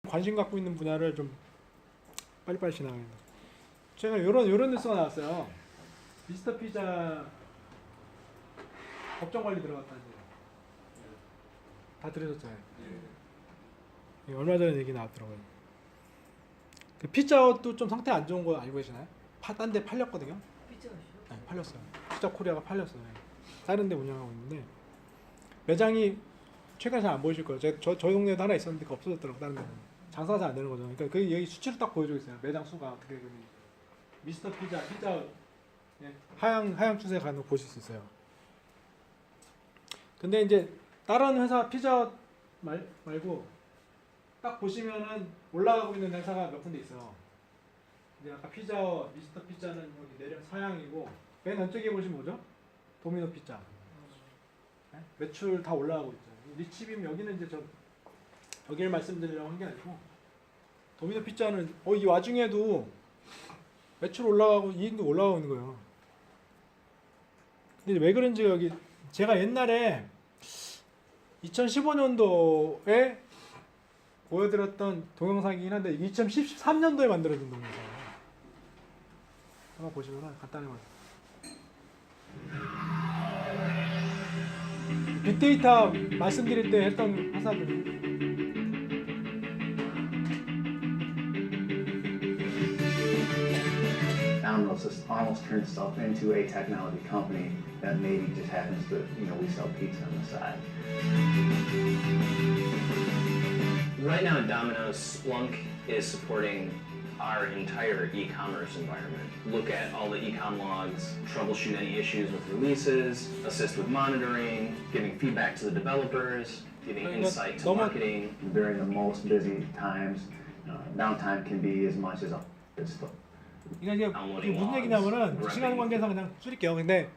관심 갖고 있는 분야를 좀 빨리빨리 진행합니다. 제가 요런 뉴스가 나왔어요. 미스터 피자 법정 관리 들어갔다는 다 들으셨잖아요. 얼마 전에 얘기 나왔더라고요. 그 피자헛도 좀 상태 안 좋은 거 알고 계시나요? 딴 데 팔렸거든요. 피자헛이요? 네, 팔렸어요. 피자 코리아가 팔렸어요. 다른 데 운영하고 있는데 매장이 최근에 잘 안 보이실 거예요. 저희 동네에도 하나 있었는데 그거 없어졌더라고. 다른 데는 장사가 잘 안 되는 거죠. 그러니까 그 여기 수치를 딱 보여주고 있어요. 매장 수가 어떻게 되는지. 미스터 피자 예, 하향 추세 가는 거 보실 수 있어요. 근데 이제 다른 회사 피자 말고 딱 보시면은 올라가고 있는 회사가 몇 군데 있어요. 근데 아까 미스터 피자는 여기 내려 서양이고 맨 왼쪽에 보시면 뭐죠? 도미노 피자. 네? 매출 다 올라가고 있죠. 리치빔 여기는 이제 여기를 말씀드리려고 한 게 아니고 도미노 피자는 이 와중에도 매출 올라가고 이익도 올라가고 있는 거예요. 근데 왜 그런지 여기 제가 옛날에 2015년도에 보여드렸던 동영상이긴 한데 2013년도에 만들어진 동영상 한번 보시면 간단히 빅데이터 말씀드릴 때 했던 회사들이 Domino's almost turned itself into a technology company that maybe just happens to, we sell pizza on the side. Right now at Domino's, Splunk is supporting our entire e-commerce environment. Look at all the e-com logs, troubleshoot any issues with releases, assist with monitoring, giving feedback to the developers, giving insight to marketing. During the most busy times, downtime can be as much as 이게 무슨 얘기냐면은 시간 관계상 그냥 줄일게요. 근데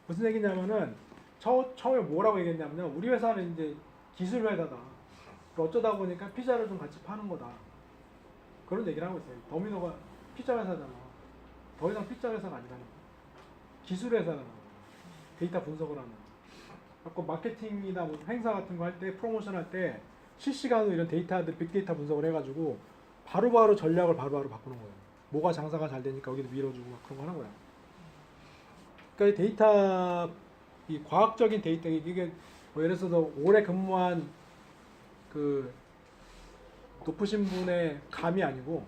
무슨 얘기냐면은 처음에 뭐라고 얘기했냐면요. 우리 회사는 이제 기술 회사다. 어쩌다 보니까 피자를 좀 같이 파는 거다. 그런 얘기를 하고 있어요. 도미노가 피자 회사잖아. 더 이상 피자 회사가 아니라는 기술 회사라는 거예요. 데이터 분석을 하는. 아까 마케팅이나 뭐 행사 같은 거 할 때 프로모션 할 때 실시간으로 이런 데이터들 빅데이터 분석을 해가지고 바로바로 전략을 바로바로 바꾸는 거예요. 뭐가 장사가 잘 되니까 여기도 밀어주고 막 그런 거 하는 거야. 그러니까 데이터, 이 과학적인 데이터, 이게 뭐 예를 들어서 오래 근무한 그 높으신 분의 감이 아니고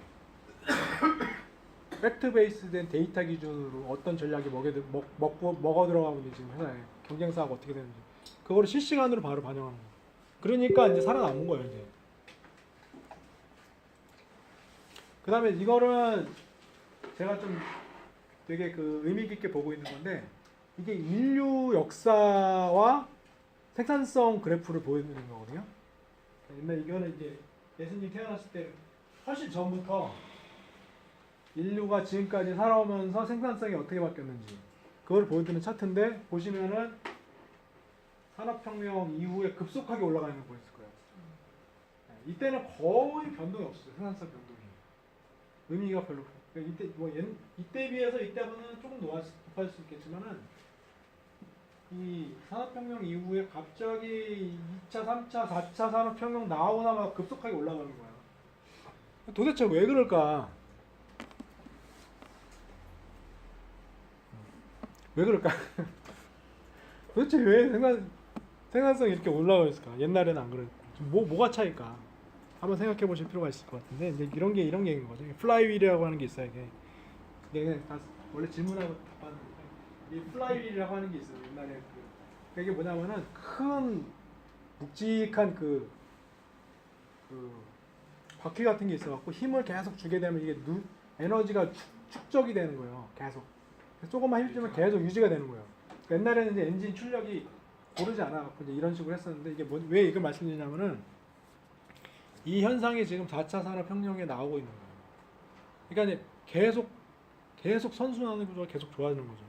팩트 베이스된 데이터 기준으로 어떤 전략이 먹어 들어가고 있는지 지금 회사에 경쟁사가 어떻게 되는지 그거를 실시간으로 바로 반영하는 거예요. 그러니까 이제 살아남은 거예요. 이제. 그 다음에 이거는 제가 좀 되게 그 의미 깊게 보고 있는 건데 이게 인류 역사와 생산성 그래프를 보여주는 거거든요. 옛날 이거는 이제 예수님 태어났을 때 훨씬 전부터 인류가 지금까지 살아오면서 생산성이 어떻게 바뀌었는지 그걸 보여주는 차트인데 보시면은 산업혁명 이후에 급속하게 올라가는 걸 보였을 거예요. 이때는 거의 변동이 없었어요. 생산성 변동이. 의미가 별로. 그러니까 이때 비해서 이때보다는 조금 높아질 수 있겠지만은 이 산업혁명 이후에 갑자기 2차, 3차, 4차 산업혁명 나오나마다 급속하게 올라가는 거야. 도대체 왜 그럴까? 왜 그럴까? 도대체 왜 생산성이 이렇게 올라가 있을까? 옛날에는 안 그랬고. 뭐가 차이일까? 한번 생각해 보실 필요가 있을 것 같은데 이제 이런 얘기인 거죠. 플라이휠이라고 하는 게 있어요. 이게 원래 질문하고 답하는데 이 플라이휠이라고 하는 게 있어요. 옛날에 이게 뭐냐면은 큰 묵직한 그 바퀴 같은 게 있어갖고 힘을 계속 주게 되면 이게 에너지가 축적이 되는 거예요. 계속 조금만 힘 주면 계속 유지가 되는 거예요. 옛날에는 이제 엔진 출력이 오르지 않아갖고 이제 이런 식으로 했었는데 이게 왜 이걸 말씀드리냐면은 이 현상이 지금 4차 산업혁명에 나오고 있는 거예요. 그러니까 이제 계속 선순환의 구조가 계속 좋아지는 거죠.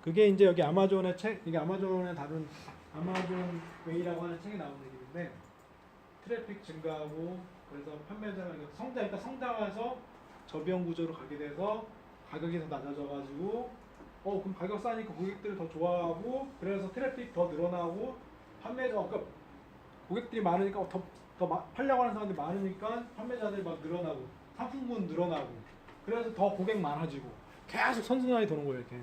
그게 이제 여기 아마존의 이게 아마존에 다룬 아마존 웨이라고 하는 책에 나오는 얘기인데 트래픽 증가하고 그래서 판매자가 성장해서 저비용 구조로 가게 돼서 가격이 더 낮아져가지고 그럼 가격 싸니까 고객들이 더 좋아하고 그래서 트래픽 더 늘어나고 판매자 그러니까 고객들이 많으니까 더 팔려고 하는 사람들이 많으니까 판매자들이 막 늘어나고 상품군 늘어나고 그래서 더 고객 많아지고 계속 선순환이 도는 거예요 이렇게.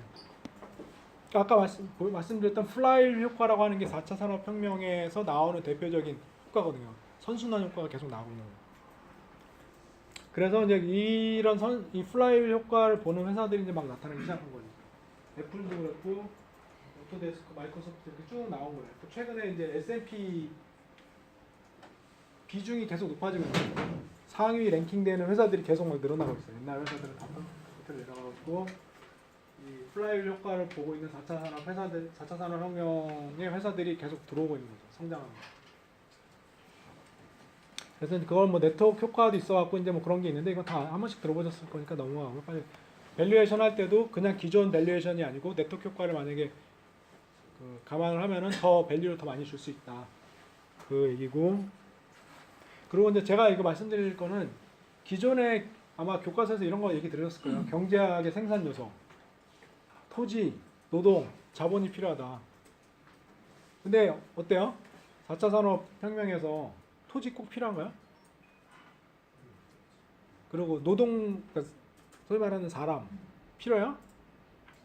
아까 말씀드렸던 플라이휠 효과라고 하는 게 4차 산업혁명에서 나오는 대표적인 효과거든요. 선순환 효과가 계속 나오고 있는 거예요. 그래서 이제 이 플라이휠 효과를 보는 회사들이 이제 막 나타나기 시작한 거죠. 애플도 그렇고 오토데스크, 마이크로소프트 이렇게 쭉 나온 거예요. 또 최근에 이제 S&P 비중이 계속 높아지고 있어요. 상위 랭킹되는 회사들이 계속 막 늘어나고 있어요. 옛날 회사들은 다 밑으로 내려가고 있고 이 플라이휠 효과를 보고 있는 4차 산업 회사들, 4차 산업혁명의 회사들이 계속 들어오고 있는 거죠. 성장하는 거. 그래서 그걸 뭐 네트워크 효과도 있어갖고 이제 뭐 그런 게 있는데 이건 다 한 번씩 들어보셨을 거니까 넘어가고 빨리 밸류에이션 할 때도 그냥 기존 밸류에이션이 아니고 네트워크 효과를 만약에 감안을 하면은 더 밸류를 더 많이 줄 수 있다. 그 얘기고. 그리고 이제 제가 이거 말씀드릴 거는 기존에 아마 교과서에서 이런 거 얘기 드렸을 거예요. 경제학의 생산 요소, 토지, 노동, 자본이 필요하다. 근데 어때요? 4차 산업혁명에서 토지 꼭 필요한가요? 그리고 노동, 그러니까 소위 말하는 사람 필요해요?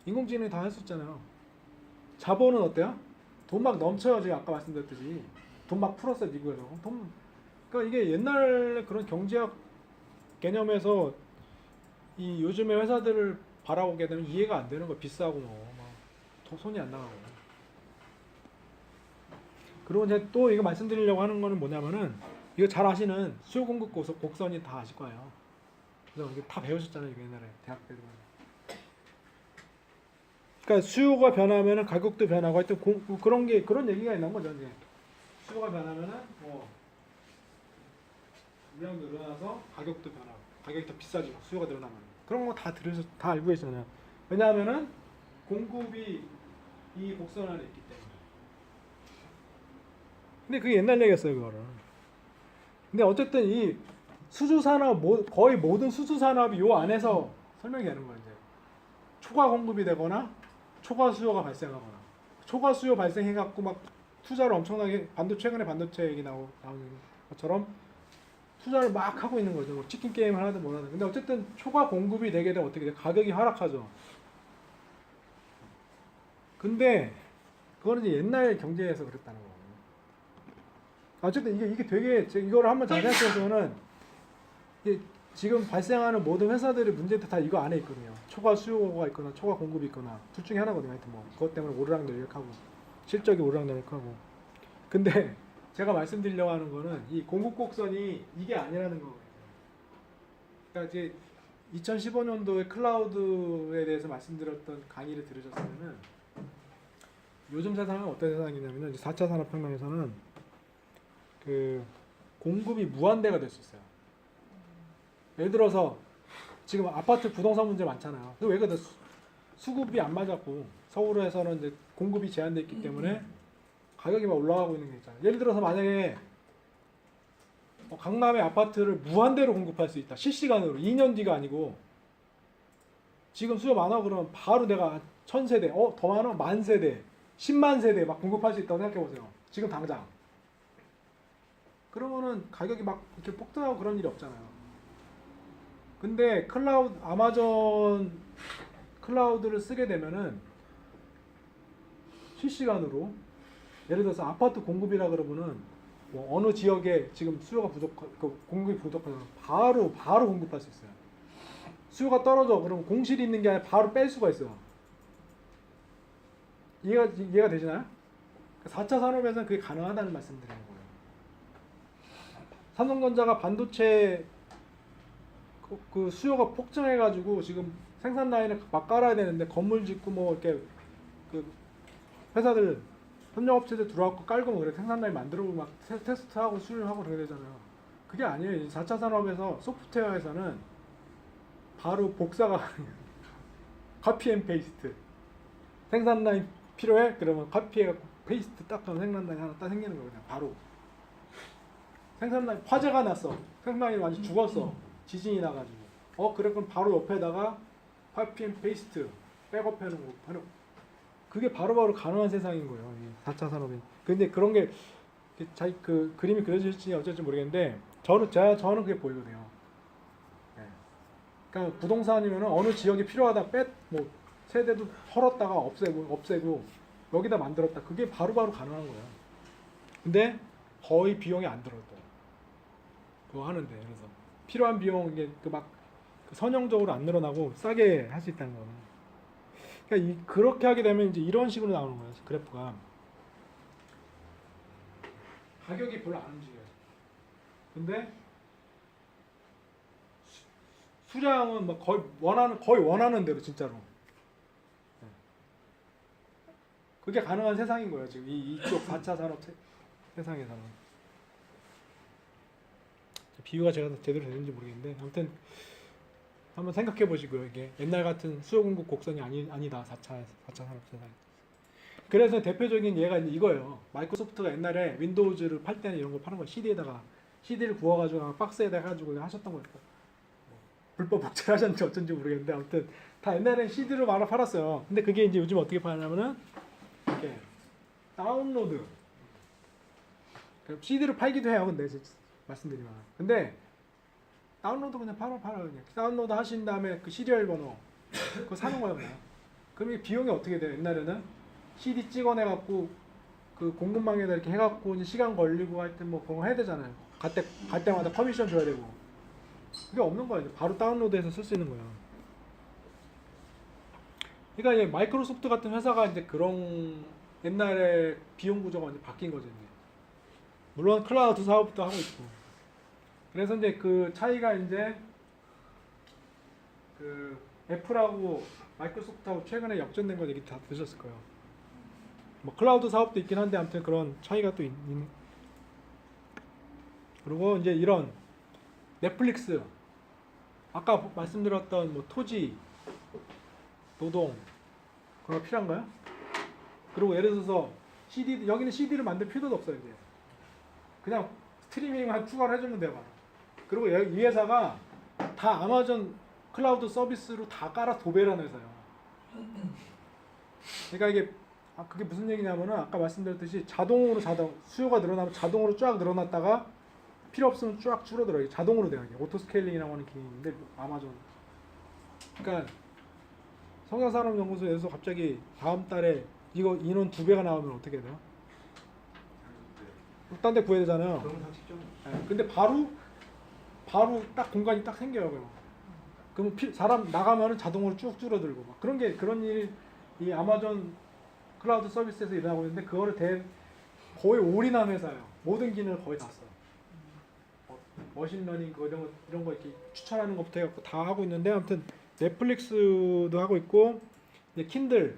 인공지능이 다 할 수 있잖아요. 자본은 어때요? 돈 막 넘쳐요. 제가 아까 말씀드렸듯이 돈 막 풀었어요 미국에서. 그러니까 이게 옛날 그런 경제학 개념에서 이 요즘의 회사들을 바라보게 되면 이해가 안 되는 거. 비싸고 막 손이 안 나가고. 그리고 이제 또 이거 말씀드리려고 하는 거는 뭐냐면은 이거 잘 아시는 수요 공급 곡선이 다 아실 거예요. 그래서 이게 다 배우셨잖아요 이거 옛날에 대학 때도. 그러니까 수요가 변하면은 가격도 변하고 하여튼 그런 얘기가 있는 거죠 이제. 수요가 변하면은 뭐 물량 늘어나서 가격도 변하고 가격이 더 비싸지고 수요가 늘어나면 그런 거 다 알고 계시잖아요. 왜냐하면은 공급이 이 곡선 안에 있기 때문에. 근데 그게 옛날 얘기였어요 그거를. 근데 어쨌든 이 수주 산업 거의 모든 수주 산업이 요 안에서 설명이 되는 거예요 이제. 초과 공급이 되거나 초과 수요가 발생하거나 초과 수요 발생해갖고 막 투자를 엄청나게 최근에 반도체 얘기 나오는 것처럼 투자를 막 하고 있는 거죠. 뭐 치킨 게임을 하든 뭘 하든. 근데 어쨌든 초과 공급이 되게 되면 어떻게 돼? 가격이 하락하죠. 근데 그거는 이제 옛날 경제에서 그랬다는 거예요. 어쨌든 이게 되게 이거를 한번 자세히 생각해보면은 지금 발생하는 모든 회사들의 문제도 다 이거 안에 있거든요. 초과 수요가 있거나 초과 공급이 있거나 둘 중에 하나거든요. 하여튼 뭐 그것 때문에 오르락내리락하고 실적이 오르락내리락하고. 근데 제가 말씀드리려고 하는 거는 이 공급 곡선이 이게 아니라는 거예요. 그러니까 이제 2015년도에 클라우드에 대해서 말씀드렸던 강의를 들으셨으면은 요즘 세상은 어떤 세상이냐면은 4차 산업혁명에서는 그 공급이 무한대가 될 수 있어요. 예를 들어서 지금 아파트 부동산 문제 많잖아요. 왜 그래? 수급이 안 맞았고 서울에서는 이제 공급이 제한되어 있기 때문에 가격이 막 올라가고 있는 게 있잖아요. 예를 들어서 만약에 강남의 아파트를 무한대로 공급할 수 있다. 실시간으로 2년 뒤가 아니고 지금 수요 많아 그러면 바로 내가 1000세대, 더 많아? 10,000세대, 10만 세대 막 공급할 수 있다고 생각해 보세요. 지금 당장. 그러면은 가격이 막 이렇게 폭등하고 그런 일이 없잖아요. 근데 아마존 클라우드를 쓰게 되면은 실시간으로 예를 들어서 아파트 공급이라 그러면은 뭐 어느 지역에 지금 수요가 공급이 부족하면 바로 공급할 수 있어요. 수요가 떨어져 그러면 공실이 있는 게 아니라 바로 뺄 수가 있어요. 이해가 되시나요? 4차 산업에서는 그게 가능하다는 말씀드리는 거예요. 삼성전자가 반도체 그 수요가 폭증해가지고 지금 생산 라인을 막 깔아야 되는데 건물 짓고 뭐 이렇게 그 회사들 협력업체들 들어와서 깔고 뭐 그래 생산 라인 만들고 막 테스트하고 수율하고 그래야 되잖아요. 그게 아니에요. 4차 산업에서 소프트웨어에서는 바로 복사가 카피 앤 페이스트. 생산 라인 필요해? 그러면 카피해갖고 페이스트 딱 하면 생산 라인 하나 딱 생기는 거예요. 그냥 바로. 생산 라인 화재가 났어. 생산 라인이 완전 죽었어. 지진이 나가지고. 그래 그럼 바로 옆에다가 카피 앤 페이스트 백업해놓은 거 바로. 그게 바로바로 가능한 세상인 거예요. 4차 산업이. 근데 그런 게 그 그림이 그려질지 어쩔지 모르겠는데 저는 그게 보이거든요. 네. 그러니까 부동산이면은 어느 지역이 필요하다 뭐 세대도 헐었다가 없애고 여기다 만들었다. 그게 바로바로 가능한 거예요. 근데 거의 비용이 안 들었대요. 그거 하는데 그래서 필요한 비용 이게 그막 선형적으로 안 늘어나고 싸게 할 수 있다는 거는. 그러니까 그렇게 하게 되면 이제 이런 식으로 나오는 거예요. 그래프가 가격이 별로 안 움직여요. 근데 수량은 막 거의 원하는 대로 진짜로. 네. 그게 가능한 세상인 거예요. 지금 이쪽 4차 산업 세상에서는. 비유가 제가 제대로 되는지 모르겠는데 아무튼 한번 생각해 보시고요. 이게 옛날 같은 수요 공급 곡선이 아니다. 4차 산업 세상. 그래서 대표적인 예가 이거예요. 마이크로소프트가 옛날에 윈도우즈를 팔 때는 이런 걸 파는 거예요. CD를 구워가지고 박스에다 해가지고 하셨던 거예요. 불법 복제를 하셨는지 어쩐지 모르겠는데 아무튼 다 옛날엔 CD로 팔았어요. 근데 그게 이제 요즘 어떻게 파냐면은 이렇게 다운로드. CD로 팔기도 해요. 근데 말씀드리면. 근데 다운로드 그냥 팔아 그냥. 다운로드 하신 다음에 그 시리얼 번호 그거 사는 거예요. 그냥. 그럼 이 비용이 어떻게 돼요? 옛날에는 CD 찍어내갖고 그 공급망에다 이렇게 해갖고 이제 시간 걸리고 하여튼 뭐 그런 거 해야 되잖아요. 갈 때마다 커미션 줘야 되고. 그게 없는 거예요. 바로 다운로드해서 쓸 수 있는 거예요. 그러니까 이제 마이크로소프트 같은 회사가 이제 그런 옛날에 비용 구조가 완전 바뀐 거죠. 이제. 물론 클라우드 사업도 하고 있고. 그래서 이제 그 차이가 이제 그 애플하고 마이크로소프트하고 최근에 역전된 거 얘기 다 들으셨을 거예요. 뭐 클라우드 사업도 있긴 한데 아무튼 그런 차이가 또 있는. 그리고 이제 이런 넷플릭스 아까 말씀드렸던 뭐 토지 노동 그런 거 필요한가요? 그리고 예를 들어서 여기는 CD를 만들 필요도 없어요. 이제 그냥 스트리밍만 추가를 해주면 돼요. 바로. 그리고 이 회사가 다 아마존 클라우드 서비스로 다 깔아 도배라는 회사예요. 그러니까 이게 그게 무슨 얘기냐면은 아까 말씀드렸듯이 수요가 늘어나면 자동으로 쫙 늘어났다가 필요 없으면 쫙 줄어들어요. 자동으로 돼요. 오토 스케일링이라고 하는 기능인데 아마존. 그러니까 성장산업연구소에서 갑자기 다음 달에 이거 인원 2배가 나오면 어떻게 돼요? 딴 데 구해야 되잖아요. 네, 근데 바로 딱 공간이 딱 생겨요. 그럼 사람 나가면은 자동으로 쭉 줄어들고 막 그런 일이 이 아마존 클라우드 서비스에서 일어나고 있는데 그거를 거의 올인한 회사예요. 모든 기능을 거의 다 써요. 머신러닝 이런 거 이렇게 추천하는 것부터 해갖고 다 하고 있는데 아무튼 넷플릭스도 하고 있고 이제 킨들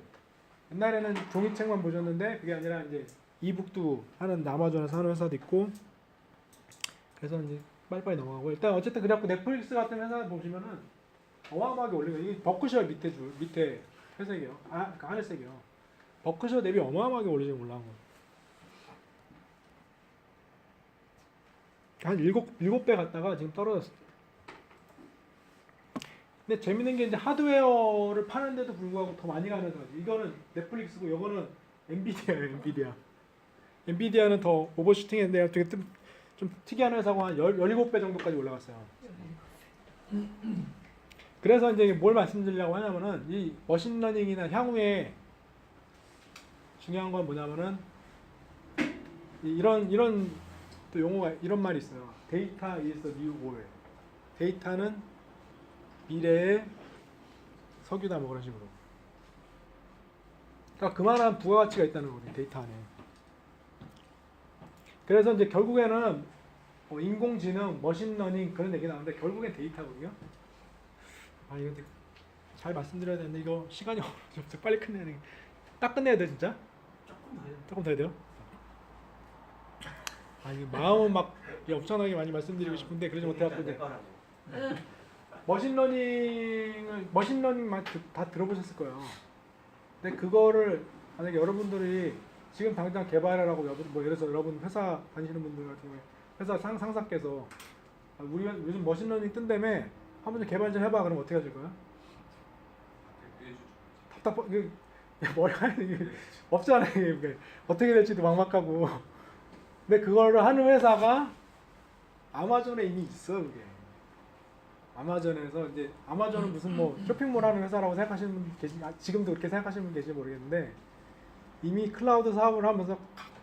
옛날에는 종이책만 보셨는데 그게 아니라 이제 이북도 하는 아마존에서 하는 회사도 있고 그래서 이제 빨리빨리 넘어가고 일단 어쨌든 그래갖고 넷플릭스 같은 회사 보시면은 어마어마하게 올린 거예요. 이게 버크셔 밑에 회색이요. 그 하늘색이요. 버크셔 대비 어마어마하게 올라간 거예요. 한 7배 갔다가 지금 떨어졌어요. 근데 재밌는 게 이제 하드웨어를 파는데도 불구하고 더 많이 가는 거지. 이거는 넷플릭스고 이거는 엔비디아예요. 엔비디아는 더 오버슈팅했는데 되게 좀 특이한 회사고 한 17배 정도까지 올라갔어요. 그래서 이제 뭘 말씀드리려고 하냐면은 이 머신러닝이나 향후에 중요한 건 뭐냐면은 이런 또 용어가 이런 말이 있어요. 데이터 is the new oil. 데이터는 미래의 석유다 뭐 그런 식으로. 그러니까 그만한 부가가치가 있다는 거죠. 데이터 안에. 그래서 이제 결국에는 인공지능, 머신러닝 그런 얘기 나오는데 결국엔 데이터거든요. 이거 잘 말씀드려야 되는데 이거 시간이 없어서 빨리 끝내야 돼. 딱 끝내야 돼 진짜? 조금 더 해야 돼요? 이게 마음은 막 엄청나게 많이 말씀드리고 싶은데 그러지 못해갖고 이제 머신러닝 다 들어보셨을 거예요. 근데 그거를 만약에 여러분들이 지금 당장 개발하라고 뭐 예를 들어서 여러분 회사 다니시는 분들 같은 경우에 회사 상사께서 우리가 요즘 머신러닝 뜬다며 한번 개발 좀 해봐 그러면 어떻게 하실 거예요? 머리가 없잖아요. 이게 어떻게 될지도 막막하고 근데 그거를 하는 회사가 아마존에 이미 있어 그게. 아마존에서 이제 아마존은 무슨 뭐 쇼핑몰 하는 회사라고 생각하시는 분 지금도 그렇게 생각하시는 분 계실지 모르겠는데 이미 클라우드 사업을 하면서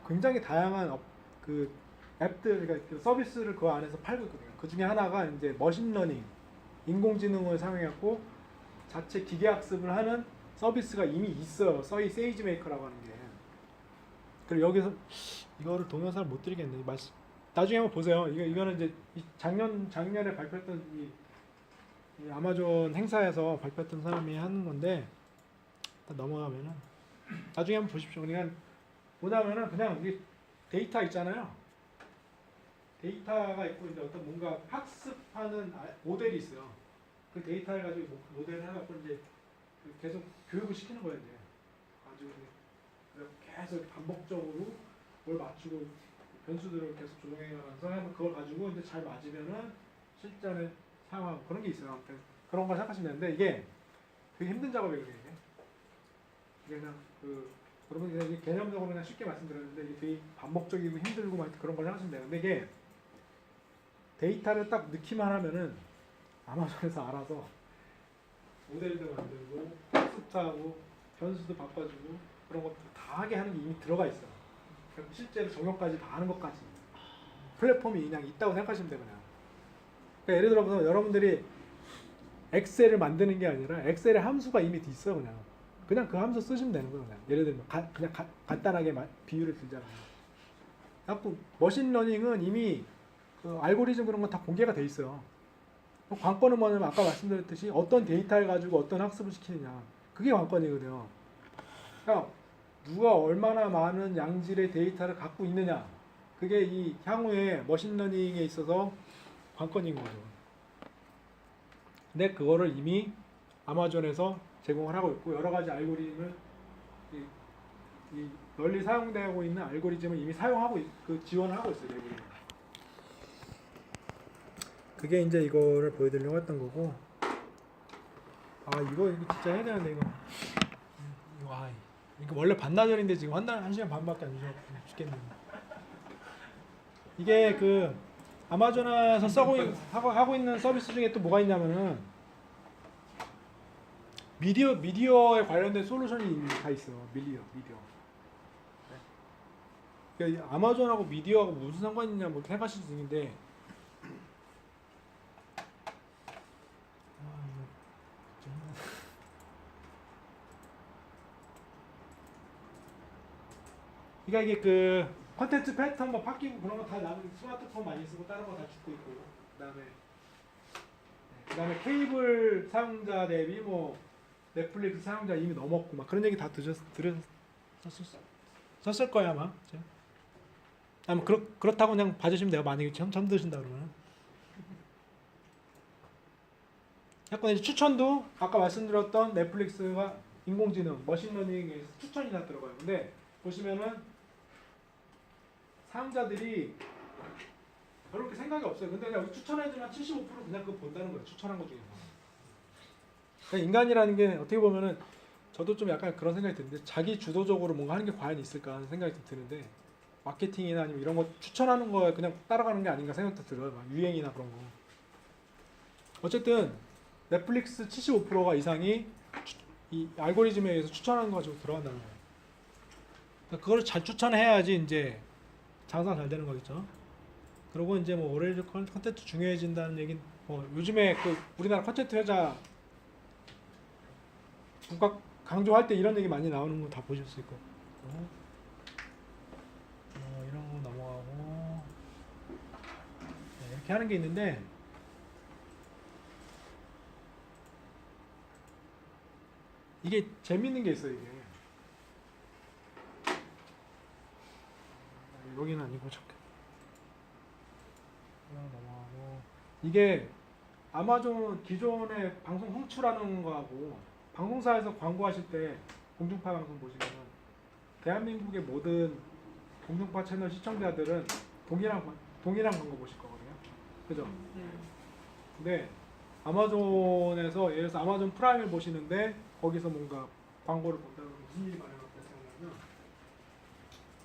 굉장히 다양한 그 앱들 그러니까 그 서비스를 그 안에서 팔고 있거든요. 그 중에 하나가 이제 머신러닝, 인공지능을 사용해갖고 자체 기계학습을 하는 서비스가 이미 있어요. 세이지 메이커라고 하는 게. 그리고 여기서 이거를 동영상을 못 드리겠네. 나중에 한번 보세요. 이거는 이제 작년에 발표했던 이 아마존 행사에서 발표했던 사람이 하는 건데 일단 넘어가면은 나중에 한번 보십시오. 그러니까 뭐냐면은 그냥 이게 데이터 있잖아요. 데이터가 있고 이제 어떤 뭔가 학습하는 모델이 있어요. 그 데이터를 가지고 모델을 해갖고 이제 계속 교육을 시키는 거예요. 이제 가지고 계속 반복적으로 뭘 맞추고 변수들을 계속 조정해가면서 하면 그걸 가지고 이제 잘 맞으면은 실전에 사용하고 그런 게 있어요. 아무튼 그런 걸 생각하시면 되는데 이게 되게 힘든 작업이거든요. 이게 그냥 여러분 그냥 개념적으로 그냥 쉽게 말씀드렸는데 이게 되게 반복적이고 힘들고 막 그런 걸 생각하시면 돼요. 근데 이게 데이터를 딱 넣기만 하면은 아마존에서 알아서 모델도 만들고 학습도 하고 변수도 바꿔주고 그런 것도 다 하게 하는 게 이미 들어가 있어요. 그럼 실제로 적용까지 다 하는 것까지 플랫폼이 그냥 있다고 생각하시면 돼요. 그냥. 그러니까 예를 들어서 여러분들이 엑셀을 만드는 게 아니라 엑셀에 함수가 이미 있어요. 그냥 그 함수 쓰시면 되는 거예요. 그냥. 예를 들면 그냥 간단하게 비유를 들자면 자꾸 머신러닝은 이미 그 알고리즘 그런 건 다 공개가 돼 있어요. 관건은 뭐냐면 아까 말씀드렸듯이 어떤 데이터를 가지고 어떤 학습을 시키느냐 그게 관건이거든요. 그러니까 누가 얼마나 많은 양질의 데이터를 갖고 있느냐 그게 이 향후에 머신러닝에 있어서 관건인 거죠. 근데 그거를 이미 아마존에서 제공을 하고 있고 여러 가지 알고리즘을 이 널리 사용되고 있는 알고리즘을 이미 사용하고 지원을 하고 있어요. 알고리즘. 그게 이제 이거를 보여드리려고 했던 거고. 이거 진짜 해야 되는데 이거. 이거 원래 반나절인데 지금 한 시간 반밖에 안 주셔서 죽겠네요. 이게 그 아마존에서 하고 있는 서비스 중에 또 뭐가 있냐면은 미디어에 관련된 솔루션이 다 있어요. 미디어. 그러니까 아마존하고 미디어하고 무슨 상관이 있냐 뭐 생각하실 수 있는데 그러니까 이게 그 컨텐츠 패턴 뭐 바뀌고 그런 거 다 나는 스마트폰 많이 쓰고 다른 거 다 죽고 있고 그다음에 케이블 사용자 대비 뭐 넷플릭스 사용자 이미 넘었고 막 그런 얘기 다 썼을 거야 아마. 아마 그렇다고 그냥 봐주시면 돼요. 만약에 처음 드신다 그러면. 약간 이제 추천도 아까 말씀드렸던 넷플릭스가 인공지능, 머신러닝에 추천이 다 들어가요. 근데 보시면은 사용자들이 그렇게 생각이 없어요. 근데 그냥 추천해주면 75% 그냥 그거 본다는 거예요. 추천한 것 중에서. 그러니까 인간이라는 게 어떻게 보면은 저도 좀 약간 그런 생각이 드는데 자기 주도적으로 뭔가 하는 게 과연 있을까 하는 생각이 좀 드는데 마케팅이나 아니면 이런 거 추천하는 거에 그냥 따라가는 게 아닌가 생각도 들어요. 막 유행이나 그런 거. 어쨌든 넷플릭스 75%가 이상이 이 알고리즘에 의해서 추천하는 거 가지고 들어간다는 거예요. 그러니까 그걸 잘 추천해야지 이제 장사가 잘 되는 거겠죠. 그리고 이제 뭐 월요일 컨텐츠 중요해진다는 얘기는 뭐 요즘에 그 우리나라 컨텐츠 회사 국가 강조할 때 이런 얘기 많이 나오는 거 다 보실 수 있고 이런 거 넘어가고 이렇게 하는 게 있는데 이게 재밌는 게 있어요. 이게 여기는 아니고 잠깐 넘어가고 이게 아마존 기존의 방송 송출하는 거하고 방송사에서 광고하실 때 공중파 방송 보시면 대한민국의 모든 공중파 채널 시청자들은 동일한 광고 보실 거거든요. 그죠? 근데 아마존에서 예를 들어서 아마존 프라임을 보시는데 거기서 뭔가 광고를 본다면 무슨 일이 발생하냐면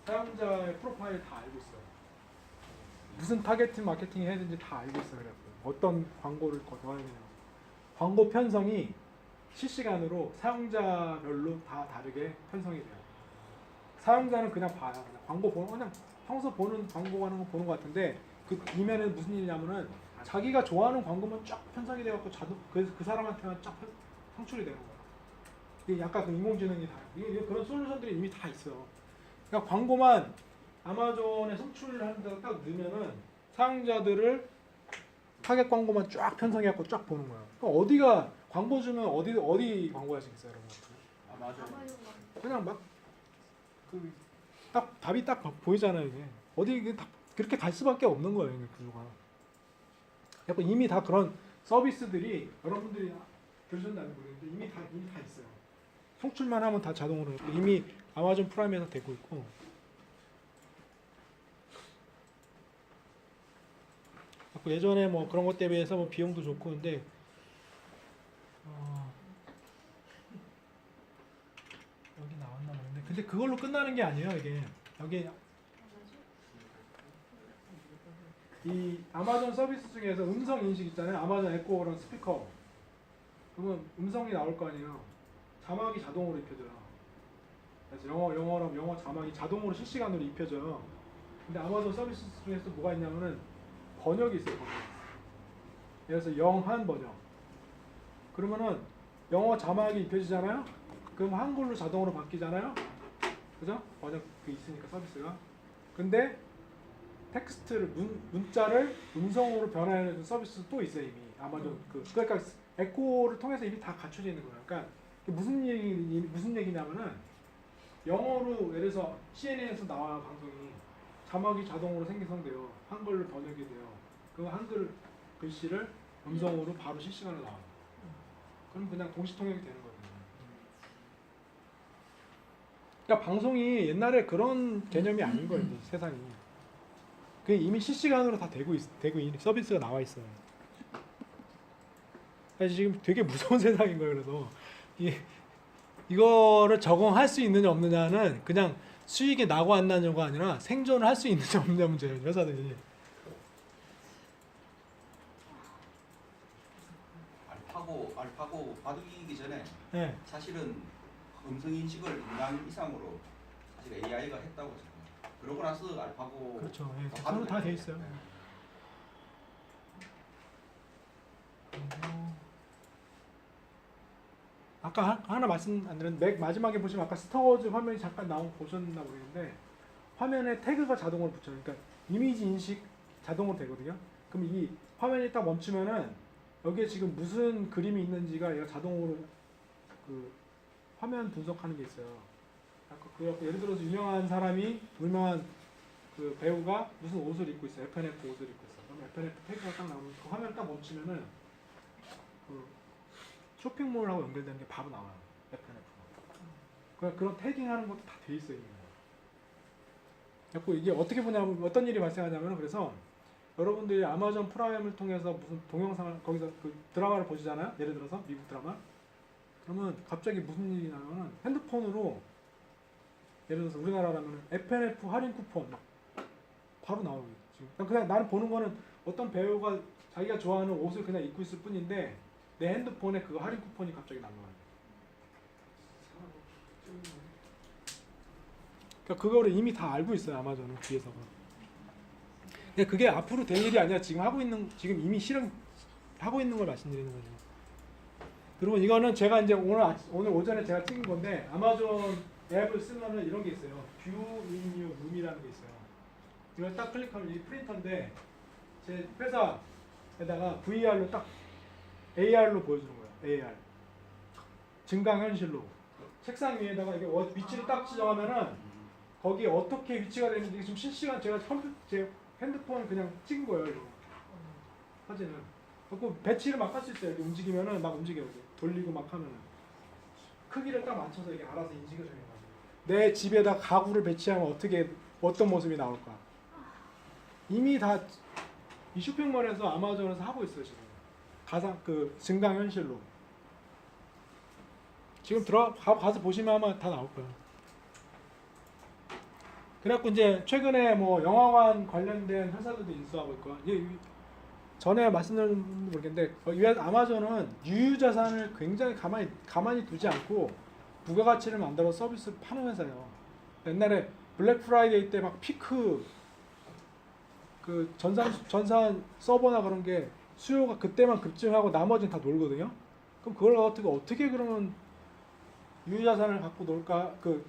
사용자의 프로파일을 다 알고 있어요. 무슨 타겟팅 마케팅 해야 되는지 다 알고 있어요. 그래서 어떤 광고를 넣어야 되냐. 광고 편성이 실시간으로 사용자별로 다 다르게 편성이 돼요. 사용자는 그냥 봐요. 그냥 광고 보는 그냥 평소 보는 광고 하는 거 보는 것 같은데 그 이면에 무슨 일이냐면은 자기가 좋아하는 광고만 쫙 편성이 돼갖고 자동 그 사람한테만 쫙 송출이 되는 거예요. 이게 약간 그 인공지능이 다 이게 그런 솔루션들이 이미 다 있어요. 그러니까 광고만 아마존에 송출하는 데가 딱 넣으면은 사용자들을 타겟 광고만 쫙 편성해갖고 쫙 보는 거예요. 그럼 어디가 광고주는 어디 광고 하시겠어요, 여러분? 그냥 막 그 딱 답이 딱 보이잖아요, 이게. 어디 다 그렇게 갈 수밖에 없는 거예요, 이게 구조가. 약간 이미 다 그런 서비스들이 여러분들이 들으셨나는 모르겠는데 이미 다 있어요. 송출만 하면 다 자동으로 이미 아마존 프라임에서 되고 있고. 예전에 뭐 그런 것 대비해서 뭐 비용도 좋고 근데 여기 나왔나 모르겠는데 근데 그걸로 끝나는 게 아니에요 이게 여기 이 아마존 서비스 중에서 음성 인식 있잖아요. 아마존 에코랑 스피커 그러면 음성이 나올 거 아니에요. 자막이 자동으로 입혀져요. 그래서 영어랑 영어 자막이 자동으로 실시간으로 입혀져요. 근데 아마존 서비스 중에서 뭐가 있냐면은 번역이 있어요. 번역. 그래서 영한 번역. 그러면은 영어 자막이 입혀지잖아요. 그럼 한글로 자동으로 바뀌잖아요. 그죠? 번역 그 있으니까 서비스가. 근데 텍스트를 문자를 음성으로 변화하는 서비스 또 있어요 이미 아마존 그러니까 에코를 통해서 이미 다 갖춰져 있는 거예요. 그러니까 무슨 얘기냐면은 영어로 예를 들어서 CNN에서 나와 방송이 자막이 자동으로 생성돼요. 한글로 번역이 돼요. 그 한글 글씨를 음성으로 바로 실시간으로 나와요. 그럼 그냥 동시 통역이 되는 거거든요. 그러니까 방송이 옛날에 그런 개념이 아닌 거예요. 이제 세상이. 그게 이미 실시간으로 다 되고 있는 서비스가 나와 있어요. 그래서 지금 되게 무서운 세상인 거예요. 그래서 이거를 적응할 수 있느냐 없느냐는 그냥 수익이 나고 안 나냐가 아니라 생존을 할 수 있느냐 없느냐 문제예요. 회사들이. 알파고 바둑이기 전에 네. 사실은 음성 인식을 인간 이상으로 사실 AI가 했다고 생각해요. 그러고 나서 알파고 그렇죠. 예, 서로 다 돼 있어요. 아까 하나 말씀 안 드렸는데 마지막에 보시면 아까 스타워즈 화면이 잠깐 나온 거 보셨나 모르겠는데 화면에 태그가 자동으로 붙여요. 그러니까 이미지 인식 자동으로 되거든요. 그럼 이 화면이 딱 멈추면은 여기에 지금 무슨 그림이 있는지가 얘가 자동으로 그 화면 분석하는 게 있어요. 아까 예를 들어서 유명한 그 배우가 무슨 옷을 입고 있어요. FNF 옷을 입고 있어요. 그럼 FNF 태그가 딱 나오면 그 화면 딱 멈추면은 그 쇼핑몰하고 연결되는 게 바로 나와요. FNF가. 그런 태깅하는 것도 다 돼 있어요. 자꾸 이게 어떻게 보냐면 어떤 일이 발생하냐면 그래서 여러분들이 아마존 프라임을 통해서 무슨 동영상을 거기서 그 드라마를 보시잖아요. 예를 들어서 미국 드라마. 그러면 갑자기 무슨 일이 나면은 핸드폰으로 예를 들어서 우리나라라면 FNF 할인 쿠폰 막 바로 나오고 지금 그냥 나는 보는 거는 어떤 배우가 자기가 좋아하는 옷을 그냥 입고 있을 뿐인데 내 핸드폰에 그 할인 쿠폰이 갑자기 날라와요. 그러니까 그거를 이미 다 알고 있어요 아마존은 뒤에서가. 근데 그게 앞으로 될 일이 아니라 지금 이미 실행하고 있는 걸 말씀드리는 거죠. 그리고 이거는 제가 이제 오늘 오전에 제가 찍은 건데 아마존 앱을 쓰면은 이런 게 있어요. View in your room이라는 게 있어요. 이걸 딱 클릭하면 이 프린터인데 제 회사에다가 VR로 딱 AR로 보여주는 거예요. AR 증강현실로 책상 위에다가 이게 위치를 딱 지정하면은 거기에 어떻게 위치가 되는지 지금 실시간 제 핸드폰 그냥 찍은 거예요. 이거 사진을. 그 배치를 막 할 수 있어요. 이렇게 움직이면은 막 움직여요. 돌리고 막 하면은 크기를 딱 맞춰서 이게 알아서 인식을 해요. 내 집에다 가구를 배치하면 어떤 모습이 나올까? 이미 다 이 쇼핑몰에서 아마존에서 하고 있어요 지금. 증강 현실로. 지금 가서 보시면 아마 다 나올 거예요. 그래갖고 이제 최근에 뭐 영화관 관련된 회사들도 인수하고 있고 전에 말씀드린 모르겠는데 아마존은 유유자산을 굉장히 가만히 두지 않고 부가가치를 만들어 서비스 파는 회사예요. 옛날에 블랙 프라이데이 때 막 피크 그 전산 서버나 그런 게 수요가 그때만 급증하고 나머지는 다 놀거든요. 그럼 그걸 어떻게 그러면 유유자산을 갖고 놀까, 그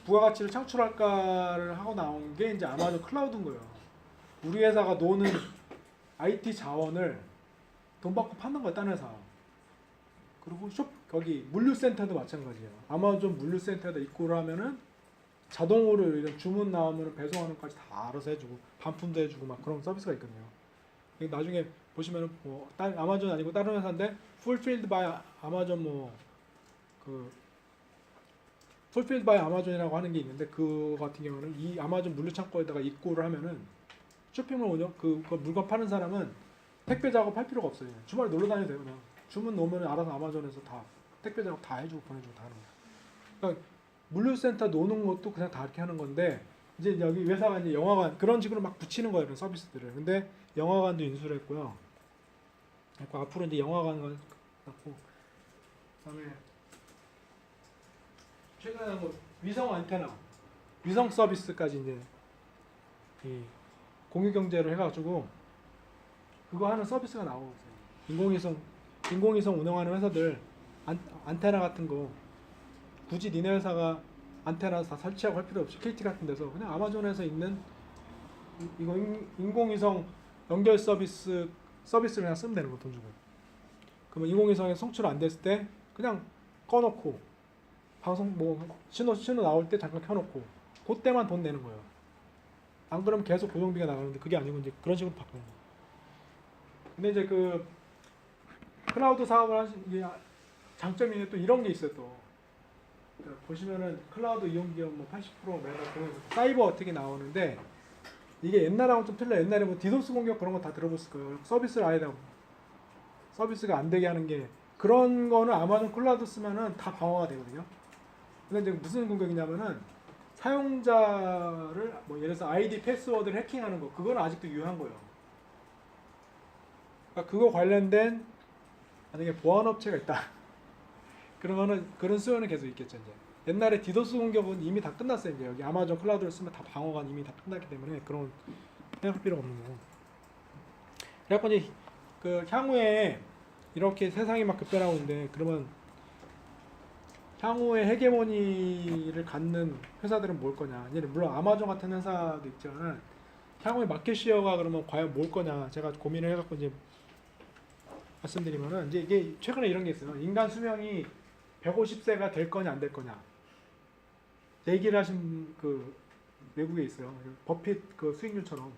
부가가치를 창출할까를 하고 나온 게 이제 아마존 클라우드인 거예요. 우리 회사가 노는 IT 자원을 돈 받고 파는 거야, 딴 회사. 그리고 거기 물류센터도 마찬가지예요. 아마존 물류센터에다 입고를 하면은 자동으로 이런 주문 나오면 배송하는 것까지 다 알아서 해주고 반품도 해주고 막 그런 서비스가 있거든요. 나중에 보시면은 뭐 아마존 아니고 다른 회사인데 Fulfilled by 아마존 Fulfilled by 아마존이라고 하는 게 있는데 그 같은 경우는 이 아마존 물류 창고에다가 입고를 하면은 쇼핑몰 운영 그 물건 파는 사람은 택배 작업할 필요가 없어요. 주말에 놀러 다녀도 돼요. 그냥 주문 놓으면 알아서 아마존에서 다 택배 작업 다 해주고 보내주고 다 하는 거예요. 그러니까 물류센터 노는 것도 그냥 다 이렇게 하는 건데 이제 여기 회사가 이제 영화관 그런 식으로 막 붙이는 거예요, 그런 서비스들을. 근데 영화관도 인수를 했고요. 그리고 앞으로 이제 영화관 갖고 그다음에 최근에 뭐 위성 안테나, 위성 서비스까지 이제 이 공유경제로 해가지고 그거 하는 서비스가 나오고 있어요. 인공위성 운영하는 회사들 안테나 같은 거 굳이 니네 회사가 안테나 다 설치하고 할 필요 없이 KT 같은 데서 그냥 아마존에서 있는 이거 인공위성 연결 서비스를 그냥 쓰면 되는 거, 돈 주고. 그러면 인공위성에 송출 안 됐을 때 그냥 꺼놓고 방송 뭐 신호 나올 때 잠깐 켜놓고 그때만 돈 내는 거예요. 안 그러면 계속 고정비가 나가는데 그게 아니고 이제 그런 식으로 바꾸는 거예요. 근데 이제 그 클라우드 사업을 하신 장점이 또 이런 게 있어요. 또 보시면은 클라우드 이용 기업 뭐 80% 매달 사이버 어택이 나오는데 이게 옛날하고 좀 틀려. 옛날에 뭐 디도스 공격 그런 거 다 들어봤을 거예요. 서비스를 아예 다 서비스가 안 되게 하는 게 그런 거는 아마존 클라우드 쓰면은 다 방어가 되거든요. 근데 이제 무슨 공격이냐면은 사용자를 뭐 예를 들어서 아이디 패스워드를 해킹하는 거 그거는 아직도 유효한 거예요. 그러니까 그거 관련된 만약에 보안 업체가 있다. 그러면은 그런 수요는 계속 있겠죠. 이제 옛날에 디도스 공격은 이미 다 끝났어요. 이제 여기 아마존 클라우드를 쓰면 다 방어가 이미 다 끝났기 때문에 그런 생각할 필요가 없는 거고. 그래갖고 이제 그 향후에 이렇게 세상이 막 급변하고 있는데 그러면 향후에 헤게모니를 갖는 회사들은 뭘 거냐? 물론 아마존 같은 회사도 있지만 향후에 마켓시어가 그러면 과연 뭘 거냐? 제가 고민을 해갖고 이제 말씀드리면은 이제 이게 최근에 이런 게 있어요. 인간 수명이 150세가 될 거냐 안 될 거냐 얘기를 하신 그 외국에 있어요. 버핏 그 수익률처럼.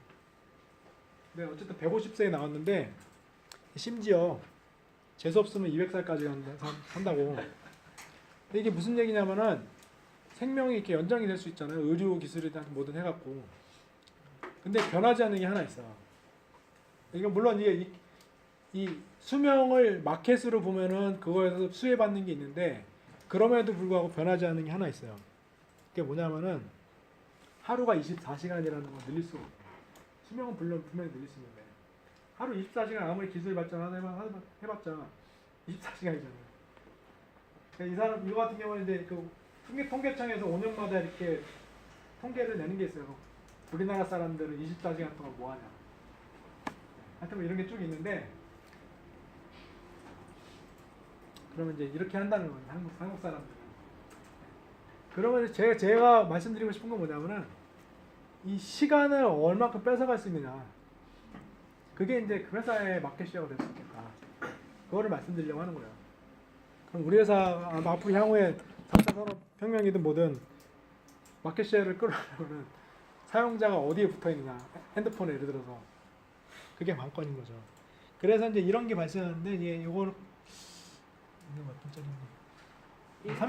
근데 어쨌든 150세에 나왔는데 심지어 재수 없으면 200살까지 한다고. 근데 이게 무슨 얘기냐면은 생명이 이렇게 연장이 될 수 있잖아요. 의료 기술이든 뭐든 해갖고. 근데 변하지 않는 게 하나 있어. 이거 물론 이게 이 수명을 마켓으로 보면은 그거에서 수혜받는 게 있는데 그럼에도 불구하고 변하지 않는 게 하나 있어요. 그게 뭐냐면은 하루가 24시간이라는 걸 늘릴 수가 없어요. 수명은 물론 분명히 늘릴 수 있는데 하루 24시간 아무리 기술 발전해봤자 24시간이잖아요. 이 사람 이거 같은 경우는 이제 그 통계청에서 5년마다 이렇게 통계를 내는 게 있어요. 우리나라 사람들은 24시간 동안 뭐 하냐. 하여튼 뭐 이런 게 쭉 있는데 그러면 이제 이렇게 한다는 거예요. 한국 사람들은. 그러면 제가 말씀드리고 싶은 건 뭐냐면은 이 시간을 얼마큼 뺏어갈 수 있느냐. 그게 이제 그 회사의 마켓시어가 될 수 있겠다. 그거를 말씀드리려고 하는 거예요. 그럼 우리 회사 앞으로 향후에 4차 산업혁명이든 뭐든 마켓시어를 끌어내려면 사용자가 어디에 붙어 있느냐. 핸드폰에 예를 들어서. 그게 관건인 거죠. 그래서 이제 이런 게 발생하는데 이게 요걸 이거 몇 분짜리인가?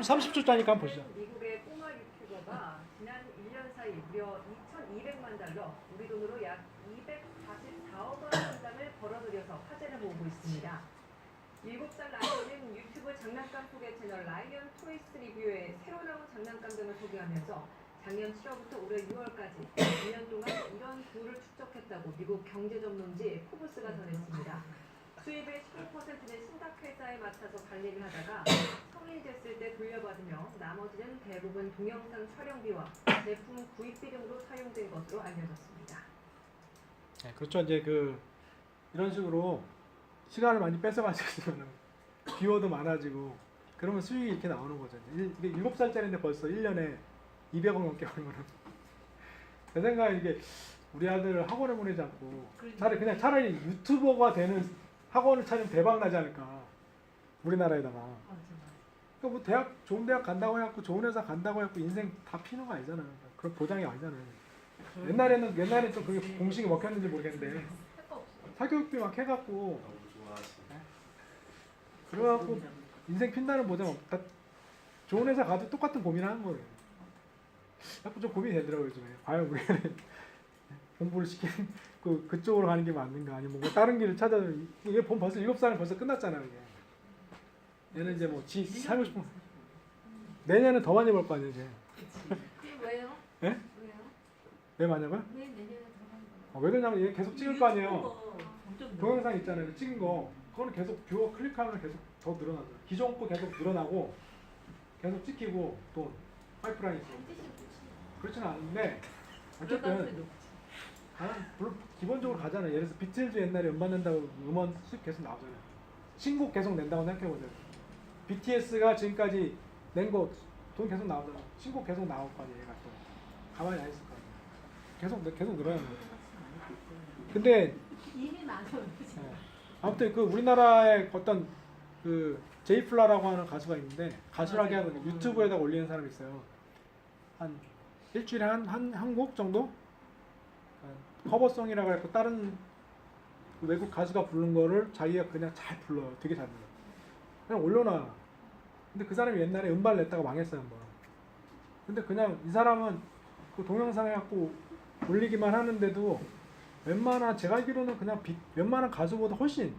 30초짜리니까 한번 보시죠. 미국의 꼬마 유튜버가 지난 1년 사이 무려 2,200만 달러, 우리 돈으로 약 244억 원 상당을 벌어들여서 화제를 모으고 있습니다. 7살 라이언은 유튜브 장난감 소개 채널 라이언 토이스 리뷰에 새로 나온 장난감 등을 소개하면서 작년 7월부터 올해 6월까지 2년 동안 이런 부를 축적했다고 미국 경제전문지 포브스가 전했습니다. 수입의 15%는 신탁회사에 맡아서 관리를 하다가 성인이 됐을 때 돌려받으며 나머지는 대부분 동영상 촬영비와 제품 구입비 등으로 사용된 것으로 알려졌습니다. 네, 그렇죠. 이제 이런 식으로 시간을 많이 뺏어가지고 비워도 많아지고 그러면 수익이 이렇게 나오는 거죠. 이게 7살짜리인데 벌써 1년에 200억 넘게 벌면은 내 생각에 이게 우리 아들을 학원에 보내지 않고 차라리 유튜버가 되는 학원을 차리면 대박 나지 않을까. 우리나라에다가. 그러니까 뭐 좋은 대학 간다고 해갖고 좋은 회사 간다고 해갖고 인생 다 피는 거 아니잖아요. 그런 보장이 아니잖아요. 옛날에 좀 그게 공식이 먹혔는지 모르겠는데 사교육비 막 해갖고 그래갖고 인생 핀다는 보장 없다. 좋은 회사 가도 똑같은 고민을 하는 거예요. 자꾸 좀 고민이 되더라고요 요즘에. 과연 우리가 공부를 시키는 그쪽으로 가는 게 맞는가 아니면 뭐 다른 길을 찾아서 이게 벌써 7살은 벌써 끝났잖아요. 이게. 얘는 이제 뭐 살고 싶은 내년은 더 많이 벌 거 아니에요 이제. 왜요? 예? 왜요? 왜 많냐고요? 왜 내년에 더 많이 왜 그러냐면 얘 계속 찍을 거 아니에요. 동영상 있잖아요. 찍은 거. 그거는 계속 뷰어 클릭하면 계속 더 늘어나죠. 기존 거 계속 늘어나고 계속 찍히고 돈 파이프라인 있어. 그렇지는 않은데 어쨌든 물론 기본적으로 가잖아요. 예를 들어서 비틀즈 옛날에 음반 낸다고 음원 수익 계속 나오잖아요. 신곡 계속 낸다고 생각해보세요. BTS가 지금까지 낸 거 돈 계속 나오잖아요. 신곡 계속 나올 거 아니에요. 얘가 또 가만히 안 있을 거 아니에요. 계속 늘어요. 근데 이미 많아요. 아무튼 우리나라의 어떤 제이플라라고 하는 가수가 있는데 가수라기 하면 유튜브에다 올리는 사람이 있어요. 한 일주일에 한 곡 정도 커버송이라고 해서 다른 외국 가수가 부른 거를 자기가 그냥 잘 불러요. 되게 잘 불러요. 그냥 올려놔. 근데 그 사람이 옛날에 음반 냈다가 망했어요 한번. 근데 그냥 이 사람은 그 동영상 해갖고 올리기만 하는데도 웬만한 제가 알기로는 그냥 웬만한 가수보다 훨씬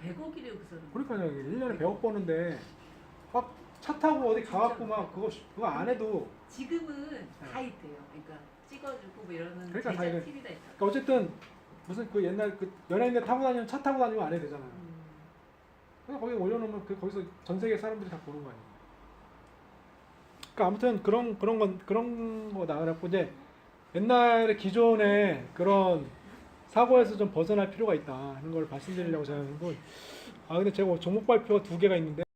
100억이래요 그 사람. 그러니까요. 1년에 100억 버는데 막 차 타고 어디 가갖고 막 그거 안 해도 지금은 다 있대요. 그러니까 찍어주고 뭐 이러는 그러니까 다 제작 이거- TV가 있다. 그러니까 어쨌든 무슨 옛날 연예인들 타고 다니면 차 타고 다니고 안 해도 되잖아요. 그냥 거기 올려놓으면 거기서 전 세계 사람들이 다 보는 거 아니에요. 그러니까 아무튼 그런 거 나가고 이제 옛날에 기존에 그런 사고에서 좀 벗어날 필요가 있다 하는 걸 말씀드리려고 생각하는 건 근데 제가 종목 발표가 2개가 있는데